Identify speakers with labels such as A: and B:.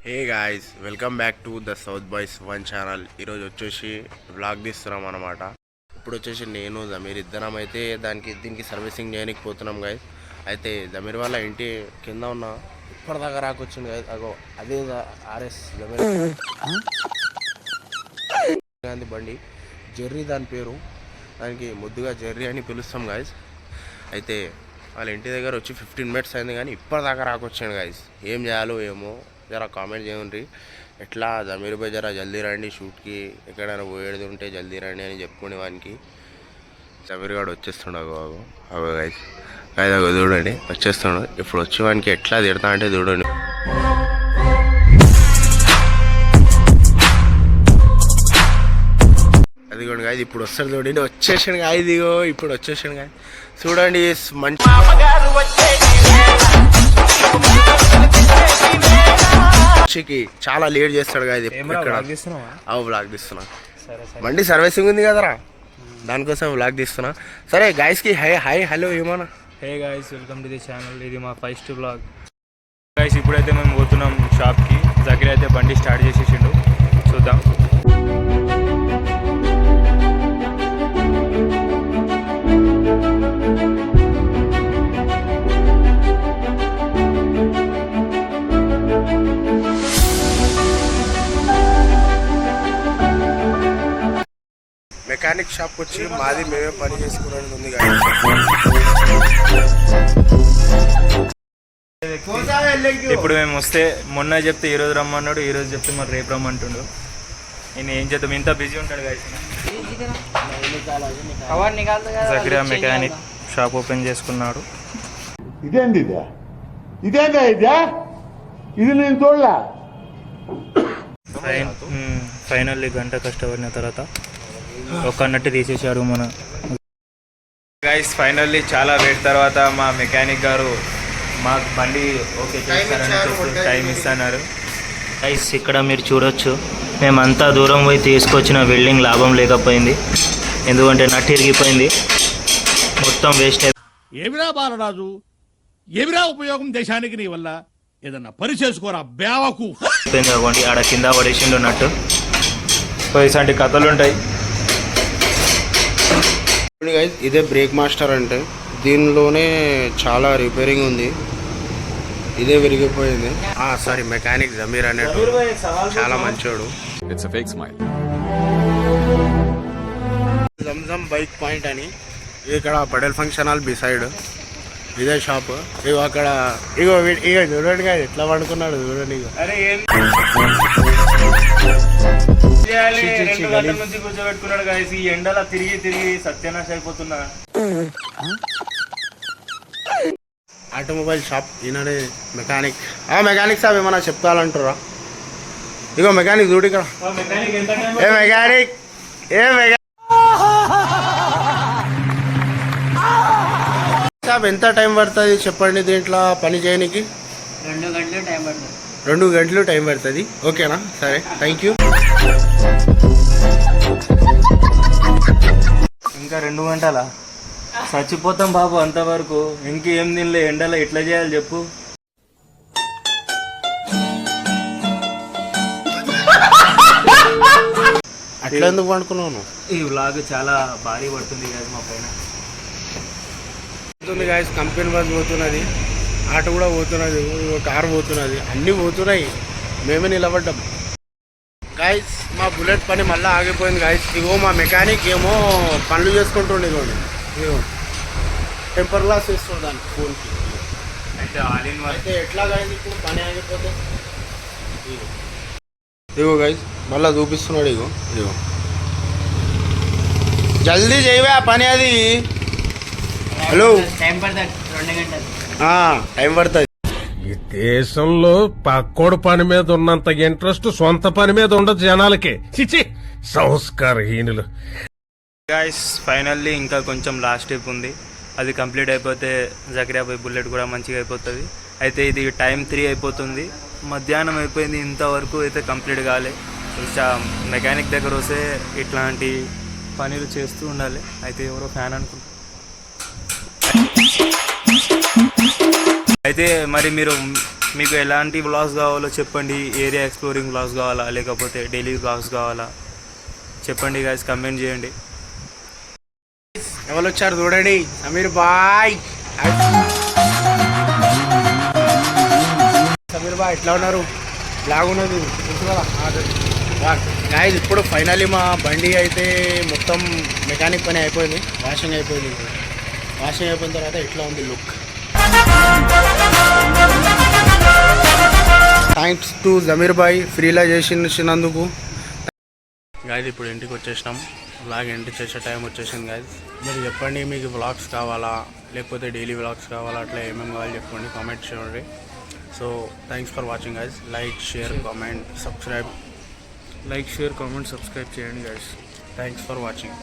A: Hey guys, welcome back to the south boys one channel. ఈరోజు వచ్చేసి vlog తీస్తున్నాం అనమాట. ఇప్పుడు వచ్చేసి నేను జమీర్ ఇద్దరం అయితే దీనికి సర్వీసింగ్ చేయడానికి పోతున్నాం గాయస్. అయితే జమీర్ వాళ్ళ ఇంటి కింద ఉన్న ఇప్పటిదాకా రాకొచ్చింది గాయస్. అగో అదే ఆర్ఎస్ జమీర్ గాంధీ బండి, జెర్రీ దాని పేరు. దానికి ముద్దుగా జెర్రీ అని పిలుస్తాం గాయస్. అయితే వాళ్ళ ఇంటి దగ్గర వచ్చి 15 minutes అయింది కానీ ఇప్పటిదాకా రాకొచ్చాను గాయస్. ఏం చేయాలో ఏమో జరా కామెంట్ చేయండి. ఎట్లా జమీర్ భాయ్ జరా జల్దీ రండి, షూట్కి ఎక్కడైనా పోయేది ఉంటే జల్దీ రండి అని చెప్పుకునే వానికి. జమీర్ గారు వచ్చేస్తుండవు అగో గైస్. అగో చూడండి వచ్చేస్తున్నాడు. ఇప్పుడు వచ్చే వానికి ఎట్లా తిడతా అంటే చూడండి. అదిగోండి గాయస్, ఇప్పుడు వస్తాడు చూడండి. వచ్చేసాడు గాయస్, ఇదిగో ఇప్పుడు వచ్చేసాడు గాయస్. చూడండి మంచి చాలా లేట్ చేస్తాడు గాయస్. వ్లాగ్ తీస్తున్నా, బండి సర్వీసింగ్ ఉంది కదరా, దానికోసం వ్లాగ్ తీస్తున్నా. సరే గాయస్కి హాయ్ హలో ఏమన్నా.
B: Hey guys, welcome to the channel. ఇది మా ఫస్ట్ వ్లాగ్ గాయస్. ఇప్పుడైతే మేము పోతున్నాం షాప్కి. జకీర్ అయితే బండి స్టార్ట్ చేసేసిండు, చూద్దాం.
A: మెకానిక్ షాప్కి వచ్చి మాది మేమే పని చేసుకునేది ఉంది.
B: ఇప్పుడు మేము వస్తే మొన్న చెప్తే ఈరోజు రమ్మన్నాడు, ఈరోజు చెప్తే మరి రేపు రమ్మంటుండు. నేను ఏం చేద్దాం, ఇంత బిజీ ఉంటాడు guys. Zakir mechanic shop open చేసుకున్నాడు. ఫైనల్లీ గంట కష్టపడిన తర్వాత ఒక అన్నట్టు తీసేశాడు మన గైస్. ఫైనల్లీ చాలా వెయిట్ తర్వాత మా మెకానిక్ గారు మాకు బండి ఓకే చేస్తారని చెప్పి టైం ఇస్తున్నారు గైస్. ఇక్కడ మీరు చూడొచ్చు, మేమంతా దూరం పోయి తీసుకొచ్చిన వెల్డింగ్ లాభం లేకపోయింది, ఎందుకంటే నట్టు ఇరిగిపోయింది, మొత్తం వేస్ట్ అయిపోయింది.
C: ఏమిరా బాలరాజు, ఏమిరా ఉపయోగం దేశానికి నీ వల్ల? ఏదన్నా పని చేసుకోరా బేవకు.
B: అయిపోయింది ఆడ కింద పడేసిండు నట్టు. ఇలాంటి కథలు ఉంటాయి.
A: ఇదే బ్రేక్ మాస్టర్ అంటే, దీనిలోనే చాలా రిపేరింగ్ ఉంది. ఇదే విరిగిపోయింది. సారీ, మెకానిక్ జమీర్ అనేటు చాలా మంచోడు. జంజమ్ బైక్ పాయింట్ అని ఇక్కడ పటేల్ ఫంక్షన్ హాల్ బిసైడ్ ఇదే షాప్. ఇగో అక్కడ ఇగో చూడండి కదా ఎట్లా పడుకున్నాడు చూడండి.
B: కూర్చోబెట్టుకున్నాడు గాయస్. ఈ ఎండలా తిరిగి తిరిగి సత్యనాశ అయిపోతున్నా.
A: ఆటోమొబైల్ షాప్ ఈయననే మెకానిక్. మెకానిక్ సాబ్ ఏమన్నా చెప్తాలంటారా? ఇగో మెకానిక్ చూడు ఇక్కడ. ఏ మెకానిక్ సాబ్ ఎంత టైం పడుతుంది చెప్పండి దీంట్లో పని చేయడానికి? 2 గంటలు టైం పడుతుంది. ఓకేనా? సరే, థ్యాంక్ యూ.
B: ఇంకా 2 గంటలా చచ్చిపోతాం బాబు అంతవరకు. ఇంకేం తినలే, ఎండలో ఎట్లా చేయాలి చెప్పు.
A: అట్లా ఎందుకు పండుకున్నాను?
B: ఈ వ్లాగ్ చాలా భారీ పడుతుంది గాయస్ మా పైన.
A: గాయస్ కంపెనీ బస్ పోతున్నది, ఆటో కూడా పోతున్నది, కారు పోతున్నది, అన్నీ పోతున్నాయి, మేమే నిలబడ్డాం గాయస్. మా బుల్లెట్ పని మళ్ళీ ఆగిపోయింది గాయస్. ఇగో మా మెకానిక్ ఏమో పనులు చేసుకుంటుండే. ఇదిగోండి, ఇగో టెంపర్ గ్లాస్ వేస్తుండే దానికి ఫోన్కి. అయితే ఎట్లా గాయస్ ఇప్పుడు పని ఆగిపోతే? ఇగో గాయస్ మళ్ళీ చూపిస్తున్నాడు. ఇగో జల్దీ చేయవే ఆ పని. అది హలో టైం పడుతుంది.
D: ఈ దేశంలో పక్కోడు పని మీద ఉన్నంత ఇంట్రెస్ట్ సొంత పని మీద ఉండదు జనాలకి. చిచి సంస్కారహీనులు.
B: గాయస్ ఫైనల్లీ ఇంకా కొంచెం లాస్ట్ స్టెప్ ఉంది, అది కంప్లీట్ అయిపోతే జకీర్ భాయ్ బుల్లెట్ కూడా మంచిగా అయిపోతుంది. అయితే ఇది టైం 3 అయిపోతుంది, మధ్యాహ్నం అయిపోయింది, ఇంతవరకు అయితే కంప్లీట్ కాలే. మెకానిక్ దగ్గర వస్తే ఇట్లాంటి పనులు చేస్తూ ఉండాలి. అయితే ఎవరో ఫ్యాన్ అనుకుంటా. అయితే మరి మీరు మీకు ఎలాంటి వ్లాగ్స్ కావాలో చెప్పండి. ఏరియా ఎక్స్ప్లోరింగ్ వ్లాగ్స్ కావాలా లేకపోతే డైలీ వ్లాగ్స్ కావాలా చెప్పండి గైస్, కమెంట్ చేయండి.
A: ఎవరు వచ్చారు చూడండి, సమీర్ బాయ్. సమీర్ బాయ్ ఎట్లా ఉన్నారు? బాగున్నది తెలుసు కదా. గాయస్ ఇప్పుడు ఫైనల్లీ మా బండి అయితే మొత్తం మెకానిక్ పని అయిపోయింది, వాషింగ్ అయిపోయింది. వాషింగ్ అయిపోయిన తర్వాత ఇట్లా ఉంది లుక్. థ్యాంక్స్ టు జమీర్ బాయ్ ఫ్రీలా చేసినందుకు. గాయస్ ఇప్పుడు ఇంటికి వచ్చేసినాం, వ్లాగ్ ఎండ్ చేసే టైం వచ్చేసింది గాయస్. మీరు చెప్పండి మీకు వ్లాగ్స్ కావాలా లేకపోతే డైలీ వ్లాగ్స్ కావాలా, అట్లా ఏమేమి కావాలి చెప్పండి, కామెంట్ చేయండి. So thanks for watching guys. Like share comment subscribe.
B: Like share comment subscribe చేయండి గైస్.
A: Thanks for watching.